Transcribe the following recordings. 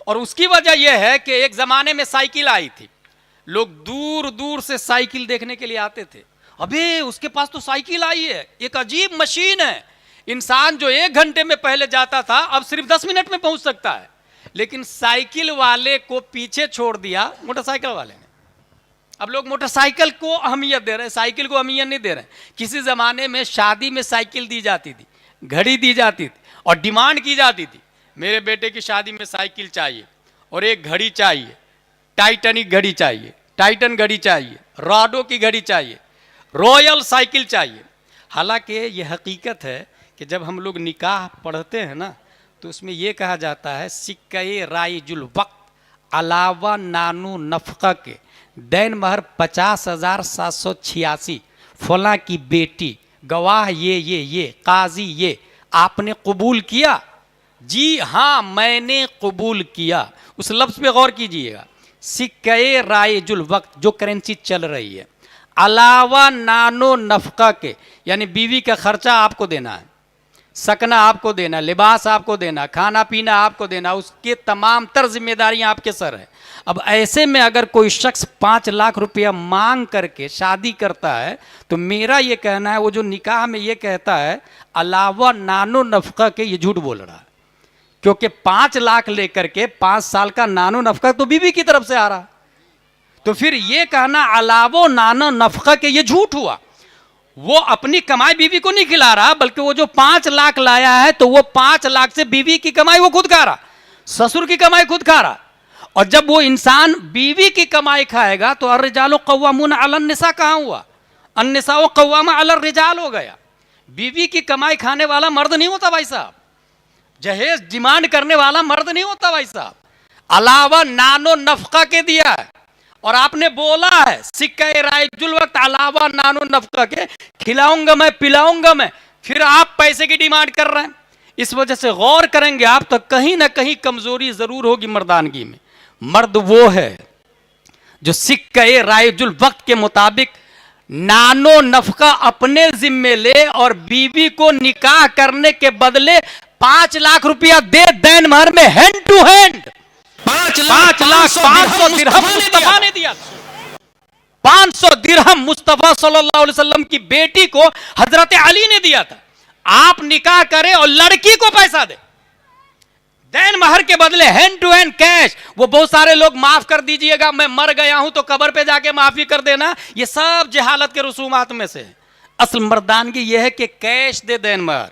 और उसकी वजह यह है कि एक जमाने में साइकिल आई थी, लोग दूर दूर से साइकिल देखने के लिए आते थे। अबे उसके पास तो साइकिल आई है, एक अजीब मशीन है। इंसान जो 1 घंटे में पहले जाता था अब सिर्फ 10 मिनट में पहुंच सकता है। लेकिन साइकिल वाले को पीछे छोड़ दिया मोटरसाइकिल वाले ने। अब लोग मोटरसाइकिल को अहमियत दे रहे हैं, साइकिल को अहमियत नहीं दे रहे हैं। किसी जमाने में शादी में साइकिल दी जाती थी, घड़ी दी जाती थी और डिमांड की जाती थी, मेरे बेटे की शादी में साइकिल चाहिए और एक घड़ी चाहिए, टाइटनिक घड़ी चाहिए, टाइटन घड़ी चाहिए, रॉडो की घड़ी चाहिए, रॉयल साइकिल चाहिए। हालांकि ये हकीकत है कि जब हम लोग निकाह पढ़ते हैं ना तो उसमें यह कहा जाता है सिक्के राइजुल वक्त अलावा नानू नफका के दैन महर 50,786, फला की बेटी, गवाह ये काजी ये, आपने कबूल किया? जी हाँ मैंने कबूल किया। उस लफ्ज़ पे गौर कीजिएगा, सिक्के राइजुल वक्त जो करेंसी चल रही है, अलावा नानो नफका के, यानी बीवी का खर्चा आपको देना है, सकना आपको देना, लिबास आपको देना, खाना पीना आपको देना, उसके तमाम तर जिम्मेदारियां आपके सर है। अब ऐसे में अगर कोई शख्स 5 लाख रुपया मांग करके शादी करता है तो मेरा ये कहना है वो जो निकाह में ये कहता है अलावा नानो नफका के, ये झूठ बोल रहा है। क्योंकि 5 लाख लेकर के 5 साल का नानो नफका तो बीवी की तरफ से आ रहा, तो फिर ये कहना अलावो नानो नफका के ये झूठ हुआ। वो अपनी कमाई बीवी को नहीं खिला रहा, बल्कि वो जो 5 लाख लाया है तो वो 5 लाख से बीवी की कमाई वो खुद खा रहा, ससुर की कमाई खुद खा रहा। और जब वो इंसान बीवी की कमाई खाएगा तो अर्रिजालु कव्वामून अलन निसा कहाँ हुआ? अन्निसाउ कव्वामा अलर रिजाल हो गया। बीवी की कमाई खाने वाला मर्द नहीं होता भाई साहब, जहेज डिमांड करने वाला मर्द नहीं होता भाई साहब। अलावा नानो नफका के दिया है और आपने बोला है सिक्के राइजुल वक्त अलावा नानो नफका के, खिलाऊंगा मैं पिलाऊंगा मैं, फिर आप पैसे की डिमांड कर रहे हैं। इस वजह से गौर करेंगे आप तो कहीं ना कहीं कमजोरी जरूर होगी मर्दानगी में। मर्द वो है जो सिक्के राइजुल वक्त के मुताबिक नानो नफका अपने जिम्मे ले और बीवी को निकाह करने के बदले 5 लाख रुपया दे दैन महर में, हैंड टू हैंड 5 लाख 500 दिरहम मुस्तफा ने दिया। 500 दिरहम मुस्तफा सल्लल्लाहु अलैहि वसल्लम की बेटी को हजरत अली ने दिया था। आप निकाह करें और लड़की को पैसा दे दैन महर के बदले, हैंड टू हैंड कैश। वो बहुत सारे लोग माफ कर दीजिएगा मैं मर गया हूं तो कब्र पे जाके माफी कर देना, ये सब जहालत के रसूमात में से है। असल मर्दानगी यह है कि कैश दे दैन महर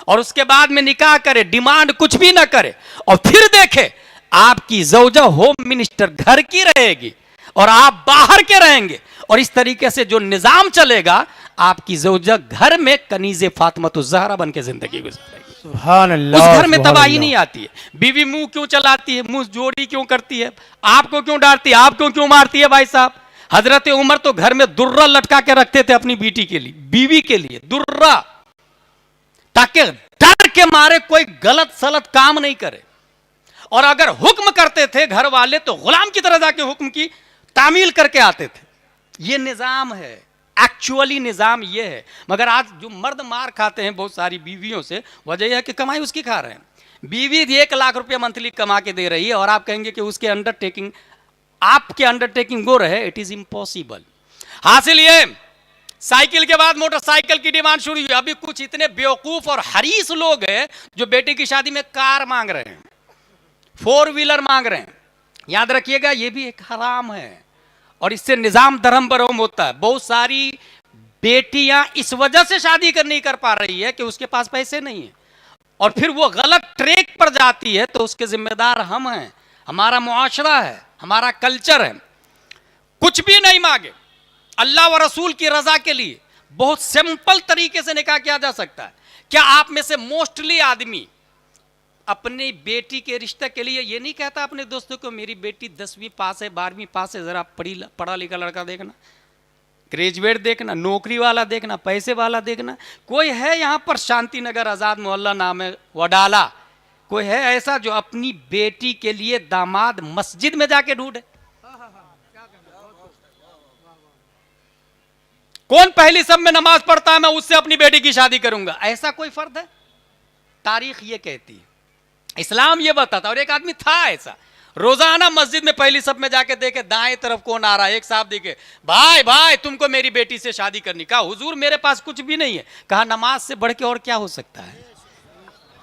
और उसके बाद में निकाह करे, डिमांड कुछ भी ना करे और फिर देखे आपकी जौजा होम मिनिस्टर घर की रहेगी और आप बाहर के रहेंगे और इस तरीके से जो निजाम चलेगा आपकी जौजा घर में कनीज़े फातिमा ज़हरा बन के जिंदगी गुजारेगी। सुभान अल्लाह। उस घर में तबाही नहीं आती है। बीवी मुंह क्यों चलाती है, मुंह जोड़ी क्यों करती है, आपको क्यों डांटती है, आपको क्यों मारती है भाई साहब? हजरत उमर तो घर में दुर्रा लटका के रखते थे अपनी बेटी के लिए, बीवी के लिए दुर्रा, ताकि डर के मारे कोई गलत सलत काम नहीं करे। और अगर हुक्म करते थे घर वाले तो गुलाम की तरह जाके हुक्म की तामील करके आते थे। ये निजाम है, एक्चुअली निजाम ये है। मगर आज जो मर्द मार खाते हैं बहुत सारी बीवियों से, वजह यह है कि कमाई उसकी खा रहे हैं। बीवी 1 लाख रुपया मंथली कमा के दे रही है और आप कहेंगे कि उसके अंडरटेकिंग, आपके अंडरटेकिंग वो रहे, इट इज इम्पॉसिबल। हासिल ये साइकिल के बाद मोटरसाइकिल की डिमांड शुरू हुई। अभी कुछ इतने बेवकूफ और हरीस लोग हैं जो बेटे की शादी में कार मांग रहे हैं, 4 व्हीलर मांग रहे हैं। याद रखिएगा ये भी एक हराम है और इससे निजाम धर्म बरहम होता है। बहुत सारी बेटियां इस वजह से शादी नहीं कर पा रही है कि उसके पास पैसे नहीं है और फिर वो गलत ट्रैक पर जाती है तो उसके जिम्मेदार हम हैं, हमारा मुआशरा है, हमारा कल्चर है। कुछ भी नहीं मांगे, अल्लाह व रसूल की रजा के लिए बहुत सिंपल तरीके से निकाह किया जा सकता है। क्या आप में से मोस्टली आदमी अपनी बेटी के रिश्ते के लिए ये नहीं कहता अपने दोस्तों को मेरी बेटी 10वीं पास है, 12वीं पास है, जरा पढ़ा लिखा लड़का देखना, ग्रेजुएट देखना, नौकरी वाला देखना, पैसे वाला देखना। कोई है यहाँ पर शांति नगर आजाद मोहल्ला नाम है वडाला, कोई है ऐसा जो अपनी बेटी के लिए दामाद मस्जिद में जाके ढूंढे? कौन पहली सब में नमाज पढ़ता है मैं उससे अपनी बेटी की शादी करूंगा, ऐसा कोई फर्द है? तारीख ये कहती है। इस्लाम ये बताता। और एक आदमी था ऐसा, रोजाना मस्जिद में पहली सब में जाके देखे दाएं तरफ कौन आ रहा है। एक साहब देखे, भाई भाई तुमको मेरी बेटी से शादी करनी। कहा हुजूर मेरे पास कुछ भी नहीं है। कहा नमाज से बढ़ के और क्या हो सकता है,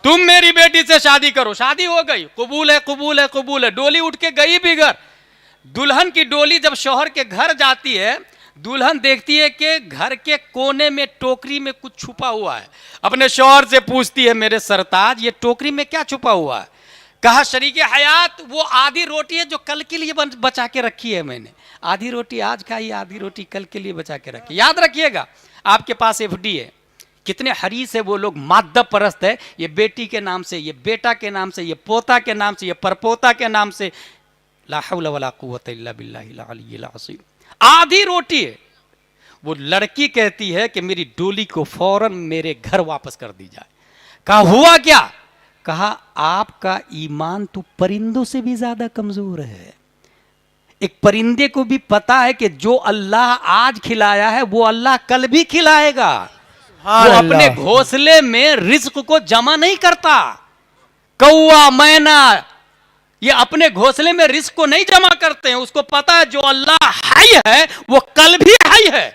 तुम मेरी बेटी से शादी करो। शादी हो गई, कबूल है कबूल है कबूल है। डोली उठ के गई भी घर। दुल्हन की डोली जब शौहर के घर जाती है, दुल्हन देखती है कि घर के कोने में टोकरी में कुछ छुपा हुआ है। अपने शौहर से पूछती है, मेरे सरताज ये टोकरी में क्या छुपा हुआ है। कहा शरीके हयात, वो आधी रोटी है जो कल के लिए बचा के रखी है मैंने। आधी रोटी आज खाई, आधी रोटी कल के लिए बचा के रखी। याद रखिएगा, आपके पास एफडी है। कितने हरीस है वो लोग, माद्दा परस्त है। ये बेटी के नाम से, ये बेटा के नाम से, ये पोता के नाम से, ये परपोता के नाम से। ला हौला वला कुव्वता इल्ला बिल्लाहिल अलिय्यिल अज़ीम। आधी रोटी है। वो लड़की कहती है कि मेरी डोली को फौरन मेरे घर वापस कर दी जाए। कहा हुआ क्या। कहा आपका ईमान तो परिंदों से भी ज्यादा कमजोर है। एक परिंदे को भी पता है कि जो अल्लाह आज खिलाया है वो अल्लाह कल भी खिलाएगा। वो अपने घोंसले में रिज्क को जमा नहीं करता। कौवा मैना ये अपने घोंसले में रिस्क को नहीं जमा करते हैं। उसको पता है जो अल्लाह हाई है वो कल भी हाई है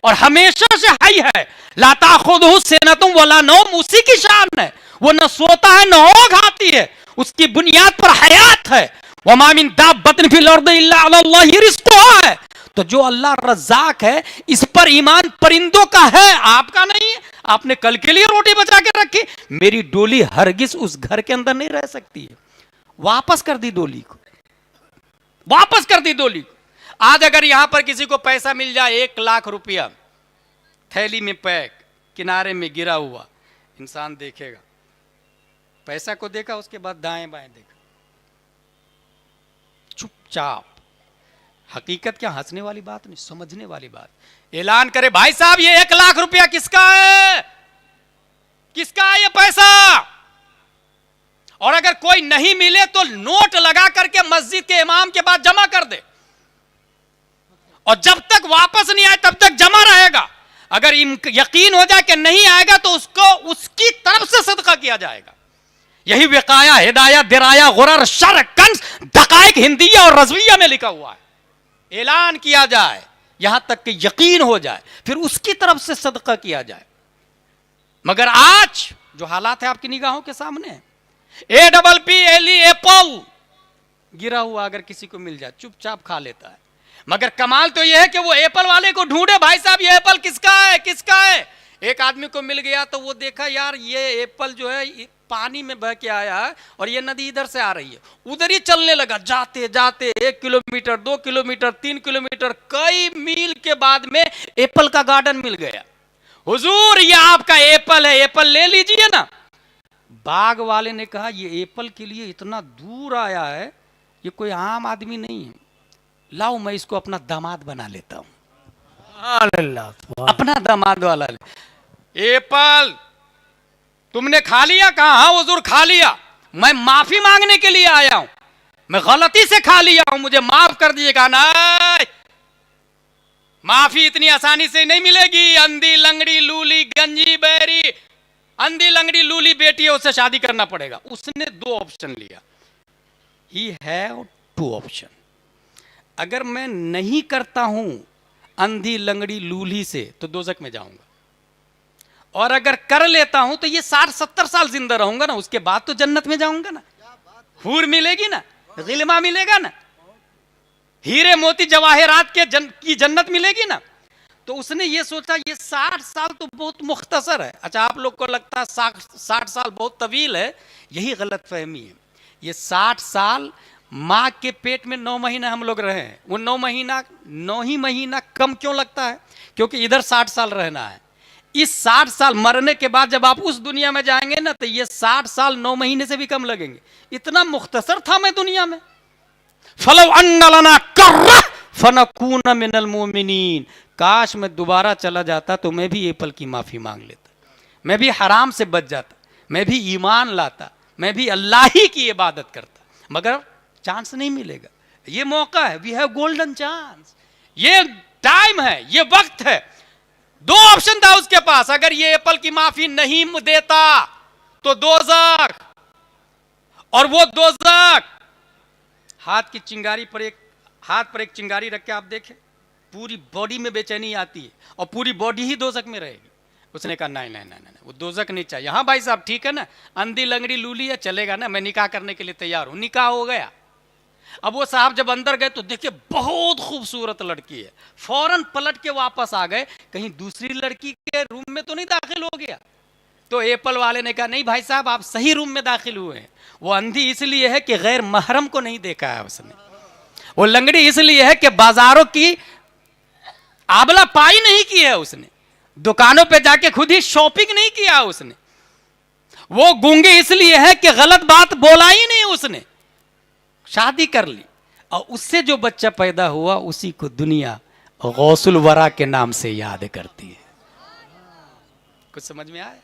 और हमेशा से हाई है। ला ताखुदहु सिनतुम वला नौम, उसी की शान है। वो न सोता है न ओघ आती है, उसकी बुनियाद पर हयात है। वमा मिन दाब्बतिन फिल अर्दि इल्ला अलाल्लाहि रिज़्कुहा है। तो जो अल्लाह रज़्ज़ाक है, इस पर ईमान परिंदों का है, आपका नहीं है। आपने कल के लिए रोटी बचा के रखी। मेरी डोली हरगिज उस घर के अंदर नहीं रह सकती है। वापस कर दी डोली को, वापस कर दी डोली को। आज अगर यहां पर किसी को पैसा मिल जाए 1 लाख रुपया थैली में पैक, किनारे में गिरा हुआ, इंसान देखेगा, पैसा को देखा, उसके बाद दाएं बाएं देखा, चुपचाप। हकीकत क्या, हंसने वाली बात नहीं, समझने वाली बात। ऐलान करे भाई साहब ये 1 लाख रुपया किसका है, किसका है ये पैसा। और अगर कोई नहीं मिले तो नोट लगा करके मस्जिद के इमाम के पास जमा कर दे, और जब तक वापस नहीं आए तब तक जमा रहेगा। अगर यकीन हो जाए कि नहीं आएगा तो उसको उसकी तरफ से सदका किया जाएगा। यही विकाया, हिदाया, दिराया, गुरर, शर, कंस, दकाइक हिंदिया और रज़विया में लिखा हुआ है। ऐलान किया जाए यहां तक कि यकीन हो जाए, फिर उसकी तरफ से सदका किया जाए। मगर आज जो हालात है आपकी निगाहों के सामने, APPLE एप्पल गिरा हुआ अगर किसी को मिल जाए चुपचाप खा लेता है। मगर कमाल तो यह है कि वो एप्पल वाले को ढूंढे, भाई साहब ये एप्पल किसका है, किसका है। एक आदमी को मिल गया तो वो देखा यार ये एप्पल जो है पानी में बह के आया है और ये नदी इधर से आ रही है, उधर ही चलने लगा। जाते जाते 1 किलोमीटर, 2 किलोमीटर, 3 किलोमीटर, कई मील के बाद में एप्पल का गार्डन मिल गया। हुजूर ये आपका एप्पल है, एप्पल ले लीजिए ना। बाग वाले ने कहा ये एप्पल के लिए इतना दूर आया है, ये कोई आम आदमी नहीं है, लाओ मैं इसको अपना दामाद बना लेता हूं। अपना दामाद वाला ले। एप्पल तुमने खा लिया? कहा हाँ हुजूर खा लिया, मैं माफी मांगने के लिए आया हूं, मैं गलती से खा लिया हूं, मुझे माफ कर दीजिएगा। नहीं, माफी इतनी आसानी से नहीं मिलेगी। अंधी लंगड़ी लूली गंजी बैरी, अंधी लंगड़ी लूली बेटी है, उससे शादी करना पड़ेगा। उसने 2 ऑप्शन लिया। He have 2 option. अगर मैं नहीं करता हूं अंधी लंगड़ी लूली से तो दोजख में जाऊंगा, और अगर कर लेता हूं तो ये 60-70 साल जिंदा रहूंगा ना, उसके बाद तो जन्नत में जाऊंगा ना, हूर मिलेगी ना, गिलमा मिलेगा ना, हीरे मोती जवाहरात की जन्नत मिलेगी ना। तो उसने ये सोचा ये 60 साल तो बहुत मुख्तसर है। अच्छा आप लोग को लगता है 60 साल बहुत तवील है, यही गलत फहमी है। ये 60 साल माँ के पेट में 9 महीना हम लोग रहे हैं, वो 9 ही महीना कम क्यों लगता है, क्योंकि इधर 60 साल रहना है। इस 60 साल मरने के बाद जब आप उस दुनिया में जाएंगे ना तो ये 60 साल 9 महीने से भी कम लगेंगे। इतना मुख्तसर था मैं दुनिया में। फलौ अन्ना लना कर्रा फनकून मिनल मोमिनीन, काश मैं दोबारा चला जाता तो मैं भी एप्पल की माफी मांग लेता, मैं भी हराम से बच जाता, मैं भी ईमान लाता, मैं भी अल्लाह ही की इबादत करता। मगर चांस नहीं मिलेगा। ये मौका है, वी हैव गोल्डन चांस, ये टाइम है, ये वक्त है। 2 ऑप्शन था उसके पास। अगर ये एप्पल की माफी नहीं देता तो दोज़ख, और वो दोजक, हाथ की चिंगारी पर एक, हाथ पर एक चिंगारी रख के आप देखें, पूरी बॉडी में बेचैनी आती है और पूरी बॉडी ही दोजक में रहेगी। उसने कहा नहीं नहीं नहीं नहीं, वो दोजक नहीं चाहिए। हाँ भाई साहब ठीक है ना, अंधी लंगड़ी लूली है, चलेगा ना, मैं निकाह करने के लिए तैयार हूं। निकाह हो गया। अब वो साहब जब अंदर गए तो देखिए बहुत खूबसूरत लड़की है, फौरन पलट के वापस आ गए, कहीं दूसरी लड़की के रूम में तो नहीं दाखिल हो गया। तो एप्पल वाले ने कहा नहीं भाई साहब आप सही रूम में दाखिल हुए हैं। वो अंधी इसलिए है कि गैर महरम को नहीं देखा है उसने, वो लंगड़ी इसलिए है कि बाजारों की आबला पाई नहीं की है उसने, दुकानों पे जाके खुद ही शॉपिंग नहीं किया उसने, वो गूंगी इसलिए है कि गलत बात बोला ही नहीं उसने, शादी कर ली और उससे जो बच्चा पैदा हुआ उसी को दुनिया गौसुल वरा के नाम से याद करती है। कुछ समझ में आया?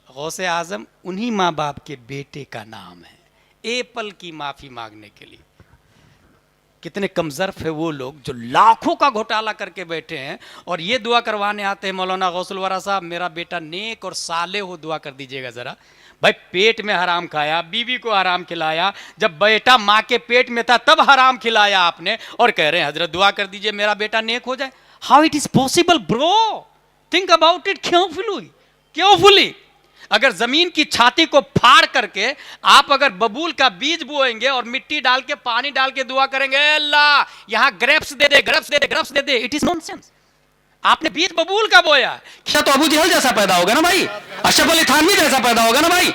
गौसे आजम उन्हीं माँ बाप के बेटे का नाम है। एप्पल की माफी मांगने के लिए कितने कमजर्फ है वो लोग जो लाखों का घोटाला करके बैठे हैं और ये दुआ करवाने आते हैं, मौलाना गौसुल वरा साहब मेरा बेटा नेक और साले हो, दुआ कर दीजिएगा जरा। भाई पेट में हराम खाया, बीवी को हराम खिलाया, जब बेटा माँ के पेट में था तब हराम खिलाया आपने, और कह रहे हैं हजरत दुआ कर दीजिए मेरा बेटा नेक हो जाए। How it is possible bro? Think about it carefully. अगर जमीन की छाती को फाड़ करके आप अगर बबूल का बीज बोएंगे और मिट्टी डाल के पानी डाल के दुआ करेंगे अल्लाह यहां grapes they they, grapes they they, grapes they they, it is nonsense. आपने बीज बबूल का बोया, क्या तो अबू जहल जैसा पैदा होगा ना भाई, अशरफ अली थानवी जैसा पैदा होगा ना भाई।